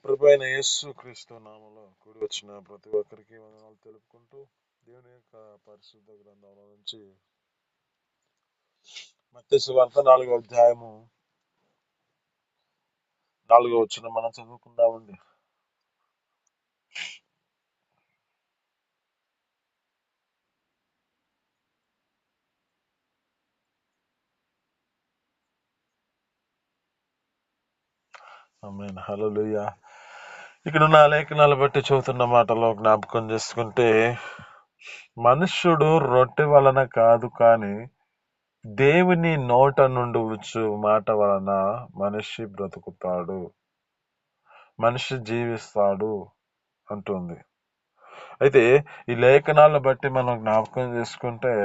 ప్రభువైన యేసు క్రీస్తు నామములో కూడి వచ్చిన ప్రతి ఒక్కరికి వందనాలు తెలుపుకుంటూ దేవుని యొక్క పరిశుద్ధ గ్రంథంలో నుంచి మత్తయి సువార్త 4వ అధ్యాయము 4వ వచనం మనం చదువుకుందామండి. ఆమేన్, హల్లెలూయా. ఇక్కడ ఉన్న లేఖనాలు బట్టి చదువుతున్న మాటలో జ్ఞాపకం చేసుకుంటే, మనుష్యుడు రొట్టె వలన కాదు కానీ దేవుని నోట నుండి వచ్చు మాట వలన మనిషి బ్రతుకుతాడు, మనిషి జీవిస్తాడు అంటుంది. అయితే ఈ లేఖనాలను బట్టి మనం జ్ఞాపకం చేసుకుంటే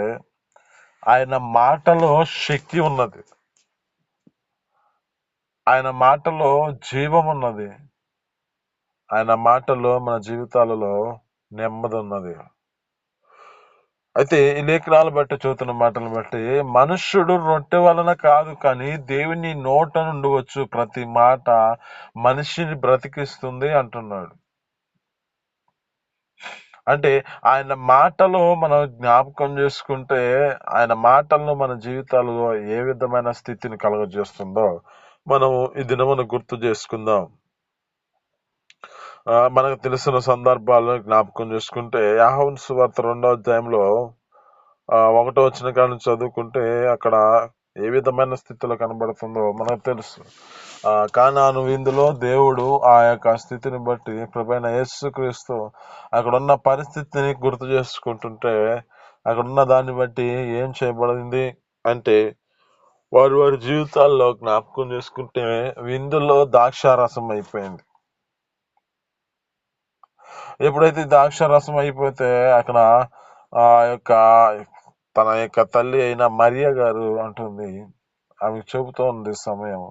ఆయన మాటలో శక్తి ఉన్నది, ఆయన మాటలో జీవం ఉన్నది, ఆయన మాటలో మన జీవితాలలో నెమ్మది ఉన్నది. అయితే ఈ లేఖనాలు బట్టి చూస్తున్న మాటలను బట్టి మనుష్యుడు రొట్టె వలన కాదు కానీ దేవుని నోట నుండి వచ్చు ప్రతి మాట మనిషిని బ్రతికిస్తుంది అంటున్నాడు. అంటే ఆయన మాటలో మనం జ్ఞాపకం చేసుకుంటే ఆయన మాటలను మన జీవితాలలో ఏ విధమైన స్థితిని కలుగజేస్తుందో మనం ఈ దినమును గుర్తు చేసుకుందాం. మనకు తెలిసిన సందర్భాలను జ్ఞాపకం చేసుకుంటే యోహాను సువార్త 2వ అధ్యాయంలో 1వ వచనం కాడ నుంచి చదువుకుంటే అక్కడ ఏ విధమైన స్థితిలో కనబడుతుందో మనకు తెలుసు. కానాను విందులో దేవుడు ఆ యొక్క స్థితిని బట్టి ప్రభువైన యేసుక్రీస్తు అక్కడ ఉన్న పరిస్థితిని గుర్తు చేసుకుంటుంటే అక్కడ ఉన్న దాన్ని బట్టి ఏం చేయబడింది అంటే వారి వారి జీవితాల్లో జ్ఞాపకం చేసుకుంటే విందులో ద్రాక్షారసం అయిపోయింది. ఎప్పుడైతే ద్రాక్షారసం అయిపోతే అక్కడ ఆ యొక్క తన యొక్క తల్లి అయిన మరియ గారు అంటుంది, ఆమెకు చెబుతోంది సమయం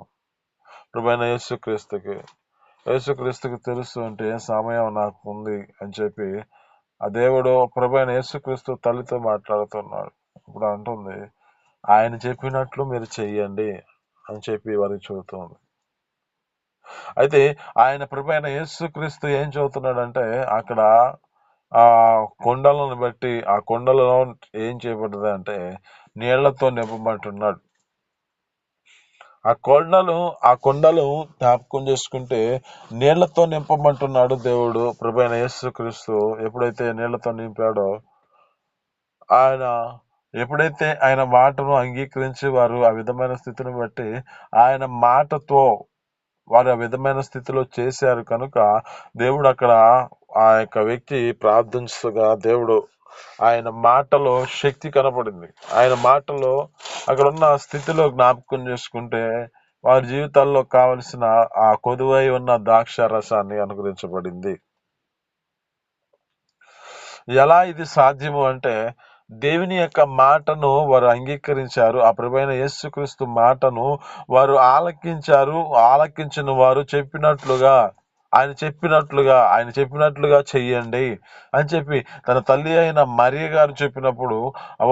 ప్రభువైన యేసుక్రీస్తుకి తెలుసు అంటే సమయం నాకు ఉంది అని చెప్పి ఆ దేవుడు ప్రభువైన యేసుక్రీస్తు తల్లితో మాట్లాడుతున్నాడు. ఇప్పుడు అంటుంది ఆయన చెప్పినట్లు మీరు చెయ్యండి అని చెప్పి వారికి చెబుతోంది. అయితే ఆయన ప్రభువైన యేసుక్రీస్తు ఏం చెబుతున్నాడంటే అక్కడ ఆ కొండలను బట్టి ఆ కొండలలో ఏం చేయబడ్డది అంటే నీళ్లతో నింపబట్టున్నాడు. ఆ కొండలు జ్ఞాపకం చేసుకుంటే నీళ్లతో నింపమంటున్నాడు దేవుడు ప్రభువైన యేసుక్రీస్తు. ఎప్పుడైతే నీళ్లతో నింపాడో ఎప్పుడైతే ఆయన మాటను అంగీకరించి వారు ఆ విధమైన స్థితిని బట్టి ఆయన మాటతో వారు ఆ విధమైన స్థితిలో చేశారు కనుక దేవుడు అక్కడ ఆ యొక్క వ్యక్తి ప్రార్థించగా దేవుడు ఆయన మాటలో శక్తి కనపడింది. ఆయన మాటలో అక్కడ ఉన్న స్థితిలో జ్ఞాపకం చేసుకుంటే వారి జీవితాల్లో కావలసిన ఆ కొదువై ఉన్న ద్రాక్ష రసాన్ని అనుగ్రహించబడింది. ఎలా ఇది సాధ్యము అంటే దేవుని యొక్క మాటను వారు అంగీకరించారు. ఆ ప్రభువైన యేసుక్రీస్తు మాటను వారు ఆలకించారు. ఆలకించిన వారు ఆయన చెప్పినట్లుగా చెయ్యండి అని చెప్పి తన తల్లి అయిన మరియ గారు చెప్పినప్పుడు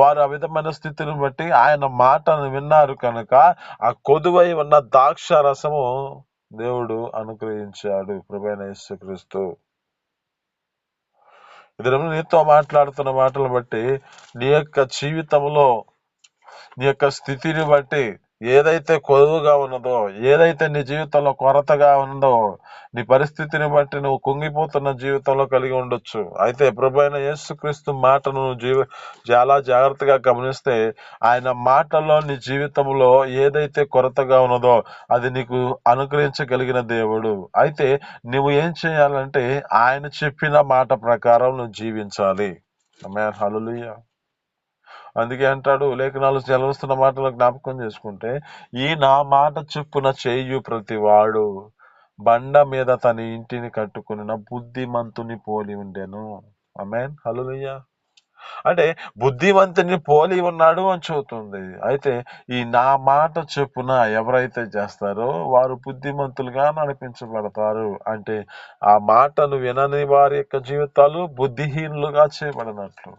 వారు ఆ విధమైన స్థితిని బట్టి ఆయన మాటను విన్నారు కనుక ఆ కొదువై ఉన్న ద్రాక్ష రసము దేవుడు అనుగ్రహించాడు ప్రభువైన యేసుక్రీస్తు. ఇది నీతో మాట్లాడుతున్న మాటలు బట్టి నీ యొక్క జీవితంలో నీ యొక్క స్థితిని బట్టి ఏదైతే కొదువుగా ఉన్నదో, ఏదైతే నీ జీవితంలో కొరతగా ఉందో, నీ పరిస్థితిని బట్టి నువ్వు కుంగిపోతున్న జీవితంలో కలిగి ఉండొచ్చు. అయితే ప్రభువైన యేసుక్రీస్తు మాటను నువ్వు చాలా జాగ్రత్తగా గమనిస్తే ఆయన మాటల్లో నీ జీవితంలో ఏదైతే కొరతగా ఉన్నదో అది నీకు అనుగ్రహించగలిగిన దేవుడు. అయితే నువ్వు ఏం చేయాలంటే ఆయన చెప్పిన మాట ప్రకారం నువ్వు జీవించాలి. ఆమేన్, హల్లెలూయా. అందుకే అంటాడు లేఖనాలు సెలవిస్తున్న మాటలు జ్ఞాపకం చేసుకుంటే ఈ నా మాట చొప్పున చేయు ప్రతివాడు బండ మీద తన ఇంటిని కట్టుకున్న బుద్ధిమంతుని పోలి ఉండెను. ఆమేన్, హల్లెలూయా. అంటే బుద్ధిమంతుని పోలి ఉన్నాడు అని చెబుతుంది. అయితే ఈ నా మాట చొప్పున ఎవరైతే చేస్తారో వారు బుద్ధిమంతులుగా నడిపించబడతారు. అంటే ఆ మాటను వినని వారి యొక్క జీవితాలు బుద్ధిహీనులుగా చేయబడినట్లు.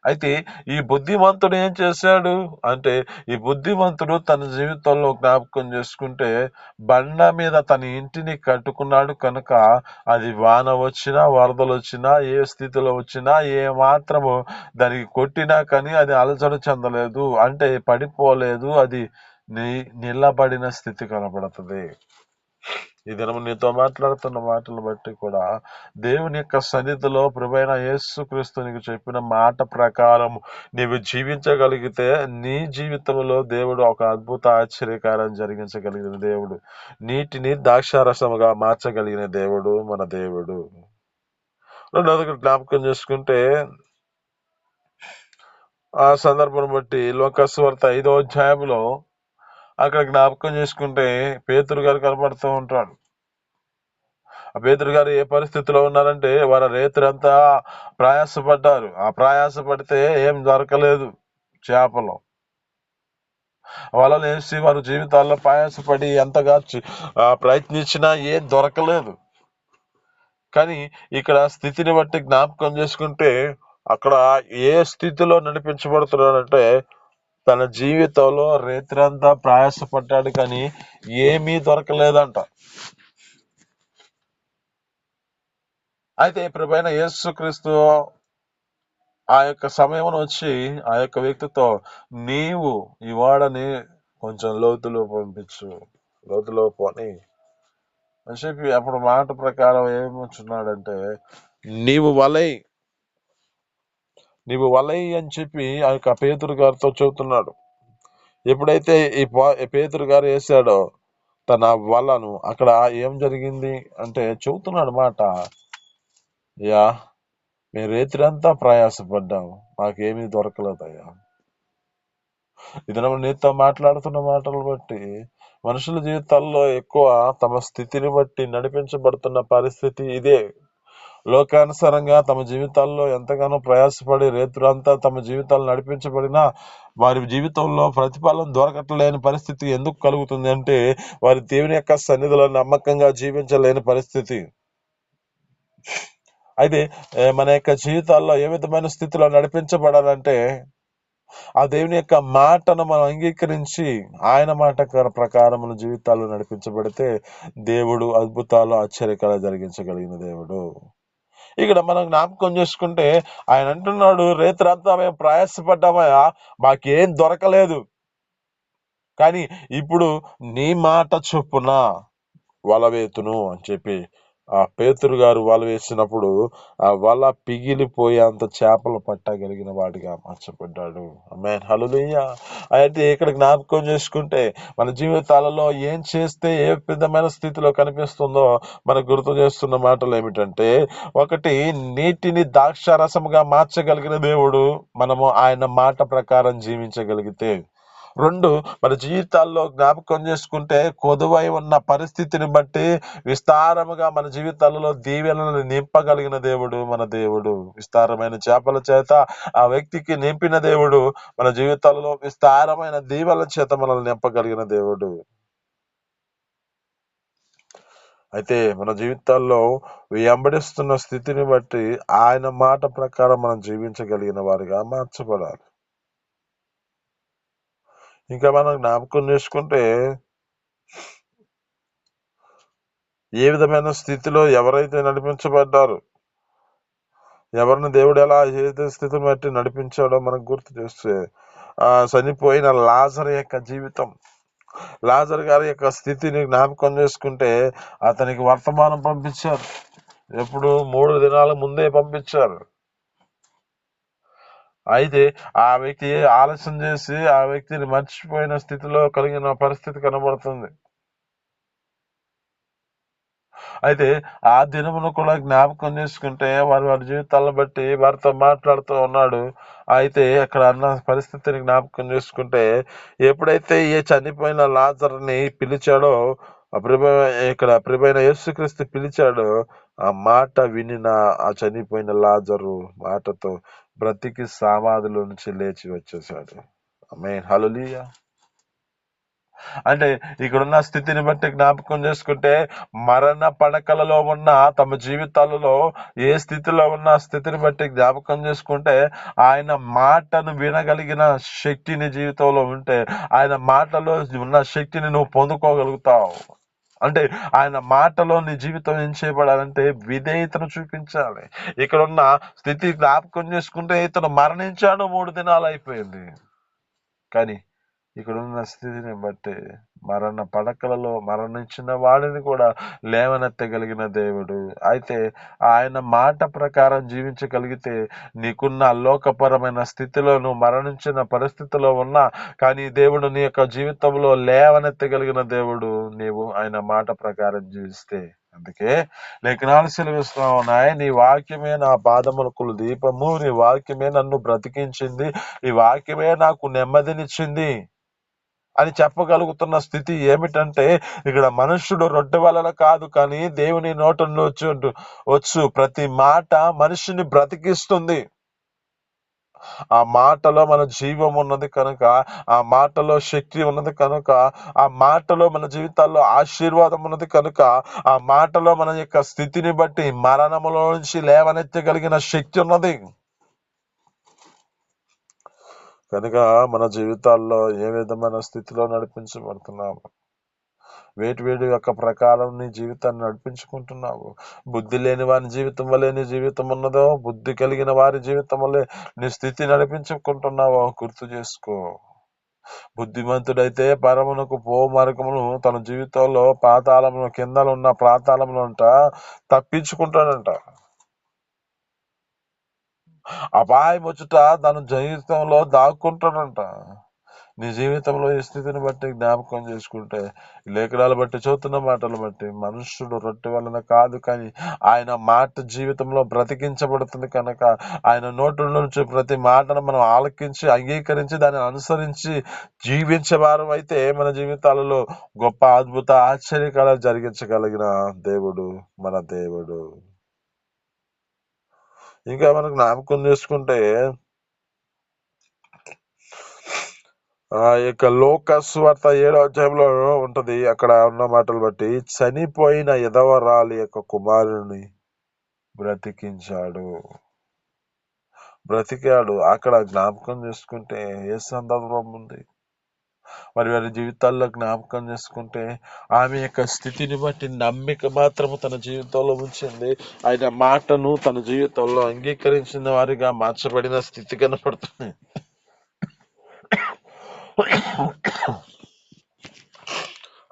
అయితే ఈ బుద్ధిమంతుడు ఏం చేశాడు అంటే, ఈ బుద్ధిమంతుడు తన జీవితంలో జ్ఞాపకం చేసుకుంటే బండ మీద తన ఇంటిని కట్టుకున్నాడు కనుక అది వాన వచ్చినా వరదలు వచ్చినా ఏ స్థితిలో వచ్చినా ఏ మాత్రము దానికి కొట్టినా కానీ అది అలజడి చెందలేదు, అంటే పడిపోలేదు, అది నిలబడిన స్థితి కనబడుతుంది. ఈ దినము నీతో మాట్లాడుతున్న మాటలు బట్టి కూడా దేవుని యొక్క సన్నిధిలో ప్రభువైన యేసుక్రీస్తు నీకు చెప్పిన మాట ప్రకారం నీవు జీవించగలిగితే నీ జీవితంలో దేవుడు ఒక అద్భుత ఆశ్చర్యకారం జరిగించగలిగిన దేవుడు, నీటిని ద్రాక్షారసముగా మార్చగలిగిన దేవుడు మన దేవుడు. రెండవది జ్ఞాపకం చేసుకుంటే ఆ సందర్భం బట్టి లోకస్వార్త 5వ అధ్యాయంలో అక్కడ జ్ఞాపకం చేసుకుంటే పేతురు గారు కనపడుతూ ఉంటాడు. ఆ పేతురు గారు ఏ పరిస్థితిలో ఉన్నారంటే వారు రేత్రంతా ప్రయాసపడ్డారు. ఆ ప్రయాసపడితే ఏం దొరకలేదు, చేపలు వలలు వేసి వారి జీవితాల్లో ప్రయాసపడి ఎంతగా ప్రయత్నించినా ఏం దొరకలేదు. కానీ ఇక్కడ స్థితిని బట్టి జ్ఞాపకం చేసుకుంటే అక్కడ ఏ స్థితిలో నడిపించబడుతున్నాడంటే తన జీవితంలో రేత్రంతా ప్రయాసపడ్డాడు కానీ ఏమీ దొరకలేదంట. అయితే ప్రభువైన యేసుక్రీస్తు ఆ యొక్క సమయం వచ్చి ఆ యొక్క వ్యక్తితో నీవు ఈ వాడని కొంచెం లోతులో పంపించు, లోతులో పోని అని చెప్పి అప్పుడు మాట ప్రకారం ఏమొచ్చున్నాడంటే నీవు వలై అని చెప్పి ఆ యొక్క పేతురు గారితో చెబుతున్నాడు. ఎప్పుడైతే ఈ పేతురు గారు వేసాడో తన వలను, అక్కడ ఏం జరిగింది అంటే చెబుతున్నాడు మాట, యా మేము రేత్రంతా ప్రయాసపడ్డాము, మాకేమీ దొరకలేదయ్యా. ఇది నీతో మాట్లాడుతున్న మాటలు బట్టి మనుషుల జీవితాల్లో ఎక్కువ తమ స్థితిని బట్టి నడిపించబడుతున్న పరిస్థితి ఇదే. లోకానుసారంగా తమ జీవితాల్లో ఎంతగానో ప్రయాసపడి రేత్రంతా తమ జీవితాలు నడిపించబడినా వారి జీవితంలో ప్రతిఫలం దొరకట్లేని పరిస్థితి ఎందుకు కలుగుతుంది అంటే వారి దేవుని యొక్క సన్నిధిలో నమ్మకంగా జీవించలేని పరిస్థితి. అయితే మన యొక్క జీవితాల్లో ఏ విధమైన స్థితిలో నడిపించబడాలంటే ఆ దేవుని యొక్క మాటను మనం అంగీకరించి ఆయన మాట ప్రకారం మన జీవితాల్లో నడిపించబడితే దేవుడు అద్భుతాలు ఆశ్చర్యకాలు జరిగించగలిగిన దేవుడు. ఇక్కడ మనం జ్ఞాపకం చేసుకుంటే ఆయన అంటున్నాడు, రేత్రంతా మేము ప్రయాసపడ్డామయ్యా, మాకేం దొరకలేదు, కానీ ఇప్పుడు నీ మాట చొప్పున వలవేతును అని చెప్పి ఆ పేతురు గారు వల వేసినప్పుడు ఆ వల పిగిలిపోయేంత చేపలు పట్టగలిగిన వాడిగా మార్చబడ్డాడు. ఆమేన్, హల్లెలూయా. అయితే ఇక్కడ జ్ఞాపకం చేసుకుంటే మన జీవితాలలో ఏం చేస్తే ఏ విధమైన స్థితిలో కనిపిస్తుందో మనకు గుర్తు చేస్తున్న మాటలు ఏమిటంటే, ఒకటి, నీటిని ద్రాక్షారసముగా మార్చగలిగిన దేవుడు మనము ఆయన మాట ప్రకారం జీవించగలిగితే. రెండు, మన జీవితాల్లో జ్ఞాపకం చేసుకుంటే కొదువై ఉన్న పరిస్థితిని బట్టి విస్తారముగా మన జీవితాలలో దీవెనలను నింపగలిగిన దేవుడు మన దేవుడు. విస్తారమైన చేపల చేత ఆ వ్యక్తికి నింపిన దేవుడు మన జీవితాలలో విస్తారమైన దీవెనల చేత మనల్ని నింపగలిగిన దేవుడు. అయితే మన జీవితాల్లో వెంబడిస్తున్న స్థితిని బట్టి ఆయన మాట ప్రకారం మనం జీవించగలిగిన వారిగా మార్చబడాలి. ఇంకా మనం జ్ఞాపకం చేసుకుంటే ఏ విధమైన స్థితిలో ఎవరైతే నడిపించబడ్డారు, ఎవరిని దేవుడు ఎలా ఏదైతే స్థితిని బట్టి నడిపించాడో మనకు గుర్తు చేస్తే చనిపోయిన లాజరు యొక్క జీవితం, లాజరు గారి యొక్క స్థితిని జ్ఞాపకం చేసుకుంటే అతనికి వర్తమానం పంపించారు. ఎప్పుడు 3 దినాల ముందే పంపించారు. అయితే ఆ వ్యక్తి ఆలస్యం చేసి ఆ వ్యక్తిని మర్చిపోయిన స్థితిలో కలిగిన పరిస్థితి కనబడుతుంది. అయితే ఆ దినమును కూడా జ్ఞాపకం చేసుకుంటే వారి జీవితాలను బట్టి వారితో మాట్లాడుతూ ఉన్నాడు. అయితే అక్కడ అన్న పరిస్థితిని జ్ఞాపకం చేసుకుంటే ఎప్పుడైతే ఈ చనిపోయిన లాజరుని పిలిచాడో ఇక్కడ ప్రభువైన యేసుక్రీస్తు పిలిచాడో ఆ మాట వినిన ఆ చనిపోయిన లాజరు మాటతో బ్రతికి సమాధిలో నుంచి లేచి వచ్చేసాడు. ఆమేన్, హల్లెలూయా. అంటే ఇక్కడున్న స్థితిని బట్టి జ్ఞాపకం చేసుకుంటే, మరణ పడకలలో ఉన్న తమ జీవితాలలో ఏ స్థితిలో ఉన్న స్థితిని బట్టి జ్ఞాపకం చేసుకుంటే, ఆయన మాటను వినగలిగిన శక్తి నీ జీవితంలో ఉంటే, ఆయన మాటలో ఉన్న శక్తిని నువ్వు పొందుకోగలుగుతావు. అంటే ఆయన మాటలో నీ జీవితం ఏం చేయబడాలంటే విధేయతను చూపించాలి. ఇక్కడున్న స్థితి జ్ఞాపకం చేసుకుంటే, ఇతను మరణించాడు 3 దినాలు అయిపోయింది. కానీ ఇక్కడున్న స్థితిని బట్టి మరణ పడకలలో మరణించిన వాడిని కూడా లేవనెత్తగలిగిన దేవుడు. అయితే ఆయన మాట ప్రకారం జీవించగలిగితే, నీకున్న లోకపరమైన స్థితిలో నువ్వు మరణించిన పరిస్థితిలో ఉన్నా కానీ దేవుడు నీ యొక్క జీవితంలో లేవనెత్తగలిగిన దేవుడు, నీవు ఆయన మాట ప్రకారం జీవిస్తే. అందుకే లేఖనాలు సెలవిస్తా ఉన్నాయి, నీ వాక్యమే నా పాదములకు దీపము, నీ వాక్యమే నన్ను బ్రతికించింది, ఈ వాక్యమే నాకు నెమ్మదినిచ్చింది అని చెప్పగలుగుతున్న స్థితి ఏమిటంటే, ఇక్కడ మనుష్యుడు రొట్టె వలన కాదు కానీ దేవుని నోట వచ్చు ప్రతి మాట మనిషిని బ్రతికిస్తుంది. ఆ మాటలో మన జీవం ఉన్నది కనుక, ఆ మాటలో శక్తి ఉన్నది కనుక, ఆ మాటలో మన జీవితాల్లో ఆశీర్వాదం ఉన్నది కనుక, ఆ మాటలో మన యొక్క స్థితిని బట్టి మరణములో నుంచి లేవనెత్తగలిగిన శక్తి ఉన్నది కనుక మన జీవితాల్లో ఏ విధమైన స్థితిలో నడిపించబడుతున్నాము, వేటి యొక్క ప్రకారం నీ జీవితాన్ని నడిపించుకుంటున్నావు. బుద్ధి లేని వారి జీవితం వల్లే నీ జీవితం ఉన్నదో, బుద్ధి కలిగిన వారి జీవితం వల్లే నీ స్థితి నడిపించుకుంటున్నావో గుర్తు చేసుకో. బుద్ధిమంతుడైతే పరమునకు పో మార్గమును తన జీవితంలో పాతాళమును కిందలో ఉన్న పాతాళమునంట తప్పించుకుంటాడంట. అపాయం వచ్చుట తన జీవితంలో దాక్కుంటాడంట. నీ జీవితంలో ఈ స్థితిని బట్టి జ్ఞాపకం చేసుకుంటే, లేఖనాలు బట్టి చదువుతున్న మాటలు బట్టి, మనుష్యుడు రొట్టె వలన కాదు కానీ ఆయన మాట జీవితంలో బ్రతికించబడుతుంది కనుక, ఆయన నోటి నుంచి ప్రతి మాటను మనం ఆలకించి అంగీకరించి దాన్ని అనుసరించి జీవించేవారు అయితే మన జీవితాలలో గొప్ప అద్భుత ఆశ్చర్యకాలు జరిగించగలిగిన దేవుడు మన దేవుడు. ఇంకా మనకు జ్ఞాపకం చేసుకుంటే, ఆ యొక్క లోకస్వార్త 7వ అధ్యాయంలో ఉంటది. అక్కడ ఉన్న మాటలు బట్టి, చనిపోయిన ఎదవరాలి యొక్క కుమారుని బ్రతికాడు. అక్కడ జ్ఞాపకం చేసుకుంటే ఏ సందర్భం ఉంది? మరి వారి జీవితాల్లో జ్ఞాపకం చేసుకుంటే, ఆమె యొక్క స్థితిని బట్టి నమ్మిక మాత్రము తన జీవితంలో ఉంచింది. ఆయన మాటను తన జీవితంలో అంగీకరించిన వారిగా మార్చబడిన స్థితి కనపడుతుంది.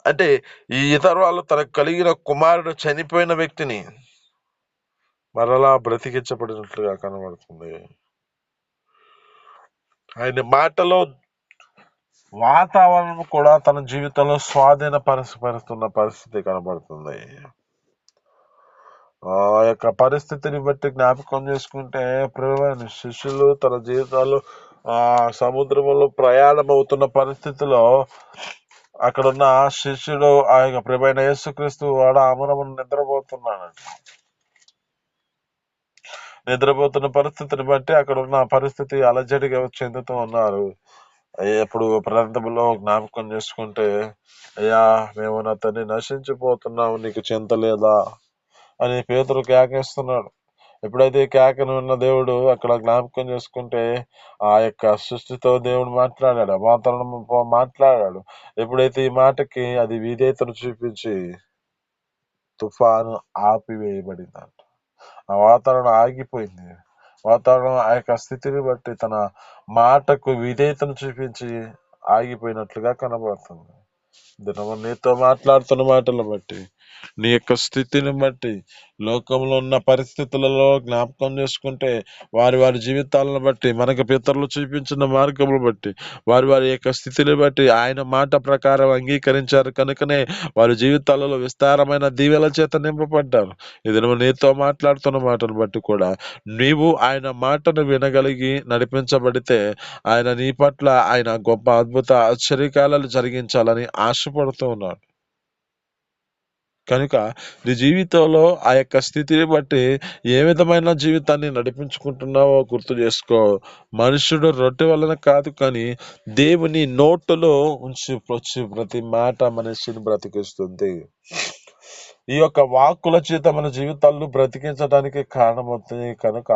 అంటే ఈ ఇతరులు తనకు కలిగిన కుమారుడు చనిపోయిన వ్యక్తిని మరలా బ్రతికించబడినట్లుగా కనబడుతుంది. ఆయన మాటలో వాతావరణం కూడా తన జీవితంలో స్వాధీనపరుస్తున్న పరిస్థితి కనబడుతుంది. ఆ యొక్క పరిస్థితిని బట్టి జ్ఞాపకం చేసుకుంటే, ప్రియమైన శిష్యులు తన జీవితాల్లో సముద్రంలో ప్రయాణం అవుతున్న పరిస్థితిలో అక్కడున్న శిష్యుడు ఆ యొక్క ప్రియమైన యేసుక్రీస్తు వాడు అమరమును నిద్రపోతున్న పరిస్థితిని బట్టి అక్కడ ఉన్న పరిస్థితి అలజడిగా చెందుతూ ఉన్నారు. ఎప్పుడు ప్రాంతంలో జ్ఞాపకం చేసుకుంటే, అయ్యా మేము నా తండ్రి నశించిపోతున్నాము, నీకు చింత లేదా అని పేతురు కేకేస్తున్నాడు. ఎప్పుడైతే కేకను ఉన్న దేవుడు అక్కడ జ్ఞాపకం చేసుకుంటే, ఆ యొక్క సృష్టితో దేవుడు మాట్లాడాడు, వాతావరణం మాట్లాడాడు. ఎప్పుడైతే ఈ మాటకి అది విధేయతను చూపించి తుఫాను ఆపివేయబడిందంట. ఆ వాతావరణం ఆగిపోయింది. వాతావరణం ఆ యొక్క స్థితిని బట్టి తన మాటకు విధేయతను చూపించి ఆగిపోయినట్లుగా కనబడుతుంది. దినము నీతో మాట్లాడుతున్న మాటలు బట్టి, నీ యొక్క స్థితిని బట్టి, లోకంలో ఉన్న పరిస్థితులలో జ్ఞాపకం చేసుకుంటే, వారి జీవితాలను బట్టి, మనకు పితరులు చూపించిన మార్గములు బట్టి, వారి యొక్క స్థితిని బట్టి ఆయన మాట ప్రకారం అంగీకరించారు కనుకనే వారి జీవితాలలో విస్తారమైన దీవెల చేత నింపబడ్డారు. ఇది నువ్వు నీతో మాట్లాడుతున్న మాటను బట్టి కూడా నీవు ఆయన మాటను వినగలిగి నడిపించబడితే, ఆయన నీ పట్ల ఆయన గొప్ప అద్భుత ఆశ్చర్యకాలను జరిగించాలని ఆశపడుతూ ఉన్నాడు. కనుక నీ జీవితంలో ఆ యొక్క స్థితిని బట్టి ఏ విధమైన జీవితాన్ని నడిపించుకుంటున్నావో గుర్తు చేసుకో. మనుషుడు రొట్టె వలన కాదు, కానీ దేవుని నోటులో ఉంచి వచ్చి ప్రతి మాట మనిషిని బ్రతికిస్తుంది. ఈ యొక్క వాక్కుల చేత మన జీవితాలను బ్రతికించడానికి కారణమవుతుంది. కనుక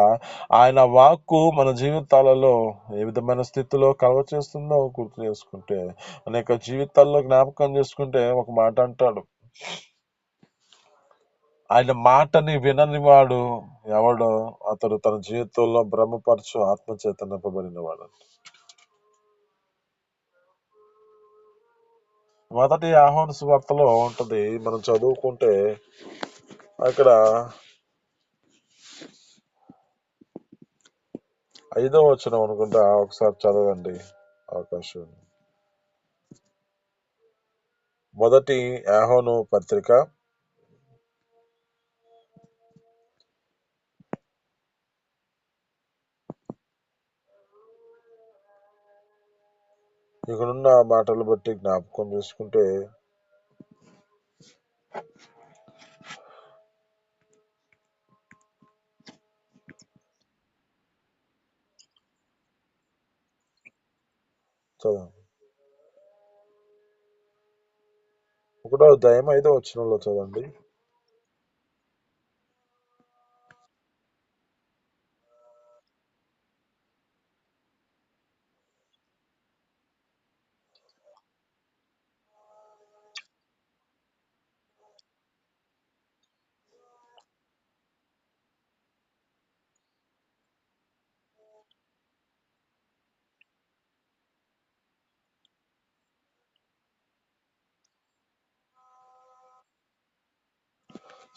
ఆయన వాక్కు మన జీవితాలలో ఏ విధమైన స్థితిలో కలుగ చేస్తుందో గుర్తు చేసుకుంటే, మన యొక్క జీవితాల్లో జ్ఞాపకం చేసుకుంటే ఒక మాట అంటాడు, ఆయన మాటని వినని వాడు ఎవడో అతడు తన జీవితంలో భ్రమపరచు ఆత్మచేత నింపబడిన వాడు. మొదటి ఆహ్వాన సువార్తలో ఉంటది, మనం చదువుకుంటే అక్కడ 5వ వచనం అనుకుంటా, ఒకసారి చదవండి అవకాశం. మొదటి ఆహ్వాను పత్రిక ఇక్కడున్న మాటలు బట్టి జ్ఞాపకం చేసుకుంటే, చదవండి. 1వ అధ్యాయం 5వ వచనంలో చదవండి.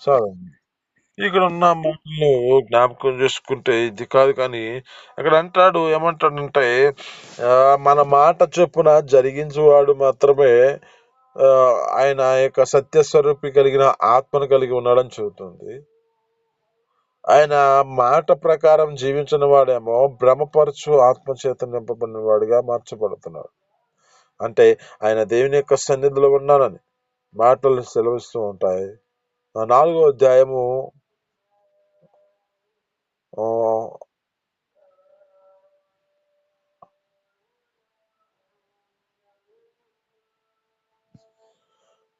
చదవండి. ఇక్కడ ఉన్న మాటలు జ్ఞాపకం చేసుకుంటే ఇది కాదు, కానీ అక్కడ అంటాడు, ఏమంటాడంటే ఆ, మన మాట చొప్పున జరిగించువాడు మాత్రమే ఆ, ఆయన యొక్క సత్యస్వరూపి కలిగిన ఆత్మను కలిగి ఉన్నాడని చెబుతుంది. ఆయన మాట ప్రకారం జీవించిన వాడేమో భ్రమపరచు ఆత్మచేత నింపబడిన వాడిగా మార్చబడుతున్నాడు. అంటే ఆయన దేవుని యొక్క సన్నిధిలో ఉన్నానని మాటలు సెలవిస్తూ ఉంటాయి. 4వ అధ్యాయము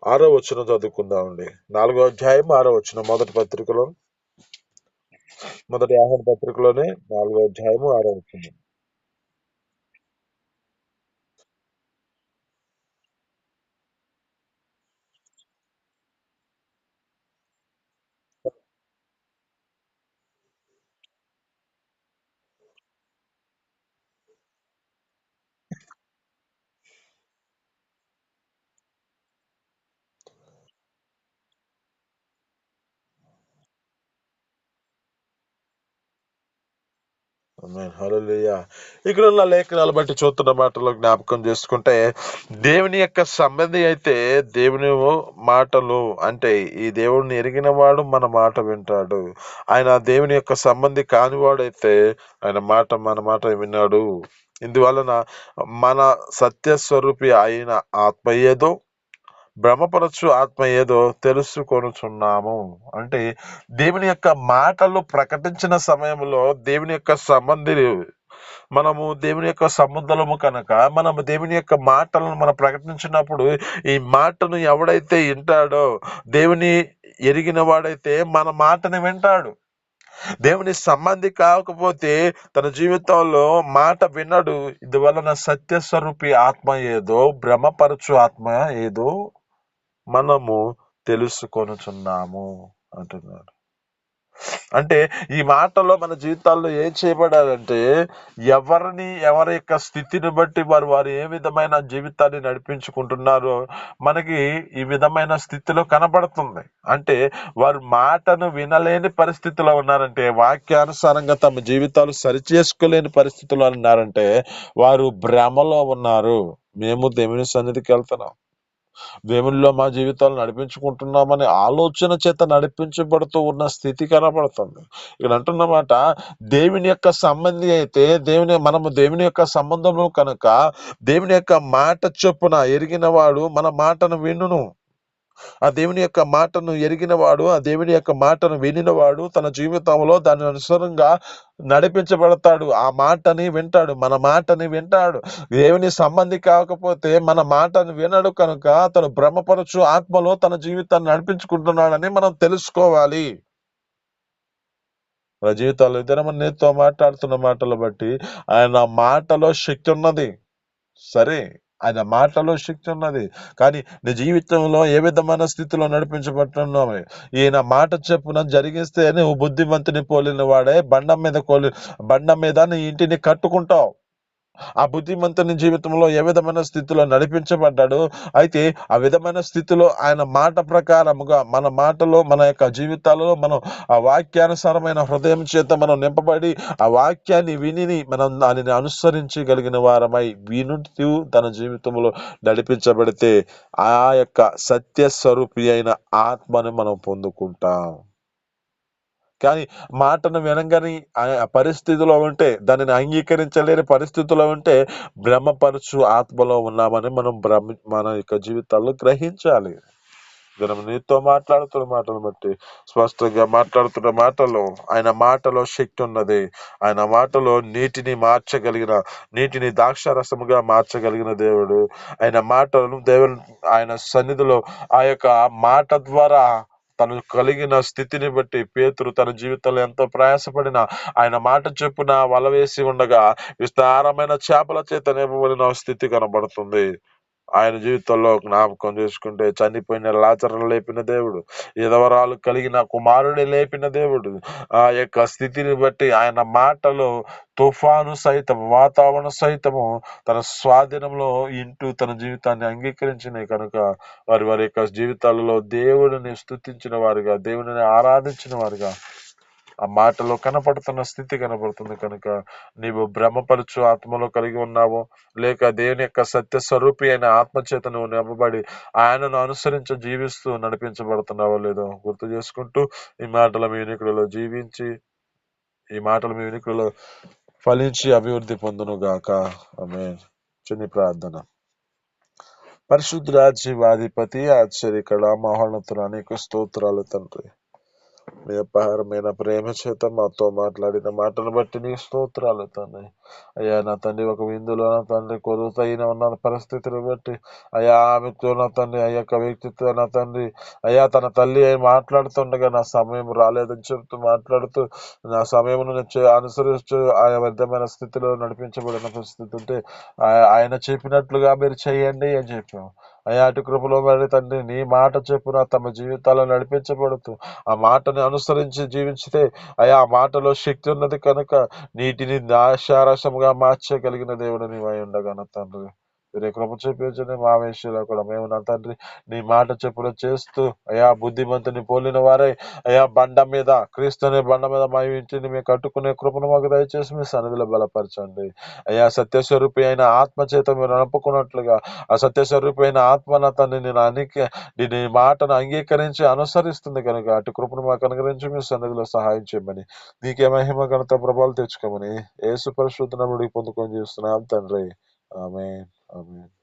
6వ వచనం చదువుకుందామండి. 4వ అధ్యాయం 6వ వచనం మొదటి ఆహ్వాన పత్రికలోనే 4వ అధ్యాయము 6వ వచనం. ఆమేన్. హల్లెలూయా. ఇక్కడ ఉన్న లేఖనాలు బట్టి చూస్తున్న మాటలు జ్ఞాపకం చేసుకుంటే, దేవుని యొక్క సంబంధి అయితే దేవుని మాటలు అంటే ఈ దేవుడిని ఎరిగిన వాడు మన మాట వింటాడు. ఆయన దేవుని యొక్క సంబంధి కానివాడైతే మన మాట విన్నాడు. ఇందువలన మన సత్యస్వరూపి అయిన ఆత్మ ఏదో భ్రమపరచు ఆత్మ ఏదో తెలుసుకొనుచున్నాము. అంటే దేవుని యొక్క మాటలు ప్రకటించిన సమయంలో దేవుని యొక్క సంబంధి మనము దేవుని యొక్క సముద్రము కనుక మనము దేవుని యొక్క మాటలను మనం ప్రకటించినప్పుడు ఈ మాటను ఎవడైతే వింటాడో దేవుని ఎరిగిన వాడైతే మన మాటని వింటాడు. దేవుని సంబంధి కాకపోతే తన జీవితంలో మాట వినడు. ఇందువలన సత్యస్వరూపి ఆత్మ ఏదో భ్రమపరచు ఆత్మ ఏదో మనము తెలుసుకొనుచున్నాము అంటున్నాడు. అంటే ఈ మాటలో మన జీవితాల్లో ఏం చేయబడాలంటే, ఎవరి యొక్క స్థితిని బట్టి వారు ఏ విధమైన జీవితాన్ని నడిపించుకుంటున్నారో మనకి ఈ విధమైన స్థితిలో కనబడుతుంది. అంటే వారు మాటను వినలేని పరిస్థితిలో ఉన్నారంటే, వాక్యానుసారంగా తమ జీవితాలు సరిచేసుకోలేని పరిస్థితిలో ఉన్నారంటే వారు భ్రమలో ఉన్నారు. మేము దేవుని సన్నిధికి వెళ్తున్నాం, దేవునిలో మా జీవితాలు నడిపించుకుంటున్నామనే ఆలోచన చేత నడిపించబడుతూ ఉన్న స్థితి కనబడుతుంది. ఇక్కడ అంటున్నమాట, దేవుని యొక్క సంబంధి అయితే మనము దేవుని యొక్క సంబంధము కనుక దేవుని యొక్క మాట చొప్పున ఎరిగిన వాడు మన మాటను వినును. ఆ దేవుని యొక్క మాటను ఎరిగినవాడు, ఆ దేవుని యొక్క మాటను వినినవాడు తన జీవితంలో దాని అనుసారంగా నడిపించబడతాడు. ఆ మాటని వింటాడు, మన మాటని వింటాడు. దేవుని సంబంధి కాకపోతే మన మాటను వినడు కనుక అతను భ్రమపరచు ఆత్మలో తన జీవితాన్ని నడిపించుకుంటున్నాడని మనం తెలుసుకోవాలి. మన జీవితాల్లో ఇద్దరు నీతో మాట్లాడుతున్న మాటలు బట్టి ఆయన మాటలో శక్తి ఉన్నది. సరే, ఆయన మాటలో శక్తి ఉన్నది. కానీ నీ జీవితంలో ఏ విధమైన స్థితిలో నడిపించబడుతున్నావు? ఈయన మాట చెప్పున జరిగిస్తే నువ్వు బుద్ధిమంతుని పోలిన వాడే బండ మీద నీ ఇంటిని కట్టుకుంటావు. ఆ బుద్ధిమంతుని జీవితంలో ఏ విధమైన స్థితిలో నడిపించబడ్డాడు. అయితే ఆ విధమైన స్థితిలో ఆయన మాట ప్రకారముగా మన మాటలో మన యొక్క జీవితాలలో మనం ఆ వాక్యానుసారమైన హృదయం చేత మనం నింపబడి ఆ వాక్యాన్ని విని మనం దానిని అనుసరించగలిగిన వారమై వినుతూ తన జీవితంలో నడిపించబడితే ఆ యొక్క సత్య స్వరూపి అయిన ఆత్మని మనం పొందుకుంటాం. కానీ మాటను వినంగాని పరిస్థితిలో ఉంటే, దానిని అంగీకరించలేని పరిస్థితిలో ఉంటే భ్రమపరచు ఆత్మలో ఉన్నామని మన యొక్క జీవితాల్లో గ్రహించాలి. మనం నీతో మాట్లాడుతున్న మాటలు బట్టి స్పష్టంగా మాట్లాడుతున్న మాటలో ఆయన మాటలో శక్తి ఉన్నది. ఆయన మాటలో నీటిని ద్రాక్షారసముగా మార్చగలిగిన దేవుడు. ఆయన మాటలను ఆయన సన్నిధిలో ఆ యొక్క మాట ద్వారా తను కలిగిన స్థితిని బట్టి పేతురు తన జీవితంలో ఎంతో ప్రయాసపడిన ఆయన మాట చొప్పున వల వేసి ఉండగా విస్తారమైన చేపల చేత నింపబడిన స్థితి కనబడుతుంది. ఆయన జీవితంలో జ్ఞాపకం చేసుకుంటే చనిపోయిన లాజరును లేపిన దేవుడు, విధవరాలు కలిగిన కుమారుడి లేపిన దేవుడు. ఆ యొక్క స్థితిని బట్టి ఆయన మాటలో తుఫాను సైతం, వాతావరణం సైతము తన స్వాధీనంలో ఇంటూ తన జీవితాన్ని అంగీకరించినాయి కనుక వారి యొక్క జీవితాలలో దేవుడిని స్తుతించిన వారుగా, దేవుడిని ఆరాధించిన వారుగా ఆ మాటలో కనపడుతున్న స్థితి కనపడుతుంది కనుక నీవు భ్రమపరచు ఆత్మలో కలిగి ఉన్నావో, లేక దేవుని యొక్క సత్య స్వరూపి అయిన ఆత్మచేత నువ్వు నింపబడి ఆయనను అనుసరించి జీవిస్తూ నడిపించబడుతున్నావో లేదో గుర్తు చేసుకుంటూ ఈ మాటల మీ వినికిడిలో జీవించి ఈ మాటలు మీ వినికిడిలో ఫలించి అభివృద్ధి పొందును గాక. ఆమేన్. చిన్ని ప్రార్థన. పరిశుద్ధాధిపతి ఆశ్చర్యకర మహోన్నతుల అనేక స్తోత్రాలు తండ్రి. మీ అపారమైన ప్రేమ చేత మాతో మాట్లాడిన మాటను బట్టి నీ స్తోత్రాలు తండ్రి. అయ్యా నా తండ్రి, ఒక విందులో నా తండ్రి కొరుతైన ఉన్న పరిస్థితిని బట్టి అయ్యా ఆమెతో నా తండ్రి ఆ యొక్క వ్యక్తితో నా తండ్రి అయ్యా తన తల్లి మాట్లాడుతుండగా నా సమయం రాలేదని చెప్తూ మాట్లాడుతూ నా సమయం అనుసరిస్తూ ఆయా విధమైన స్థితిలో నడిపించబడిన పరిస్థితి ఉంటే ఆయన చెప్పినట్లుగా మీరు చేయండి అని చెప్పాం. అయ్యా అటు కృపలో మరి తండ్రి నీ మాట చెప్పున తమ జీవితాల్లో నడిపించబడుతూ ఆ మాటని అనుసరించి జీవించితే అయ్యా ఆ మాటలో శక్తి ఉన్నది కనుక నీటిని ద్రాక్షారసముగా మార్చగలిగిన దేవుడు నీవై ఉండగా నా తండ్రి మీరు కృప చూపించండి. మా విషయంలో కూడా మేము నా తండ్రి నీ మాట చెప్పున చేస్తూ అయ్యా బుద్ధిమంతుని పోలిన వారై అయ్యా క్రీస్తుని బండ మీద మా ఇంటిని మేము కట్టుకునే కృపను మాకు దయచేసి మీ సన్నిధిలో బలపరచండి. అయ్యా సత్యస్వరూపి అయిన ఆత్మ చేత మీరు నడుపుకున్నట్లుగా ఆ సత్యస్వరూపి అయిన ఆత్మ నా తండ్రి నీ మాటను అంగీకరించి అనుసరిస్తుంది కనుక అటు కృపను మాకు అనుగ్రహించి మీ సన్నిధిలో సహాయం చేయమని నీకే మహిమ ఘనత ప్రభావాలు తెచ్చుకోమని యేసు పరిశుద్ధ నామములో పొందుకొని చేస్తున్నాం తండ్రి. ఆమేన్. ఆమేన్.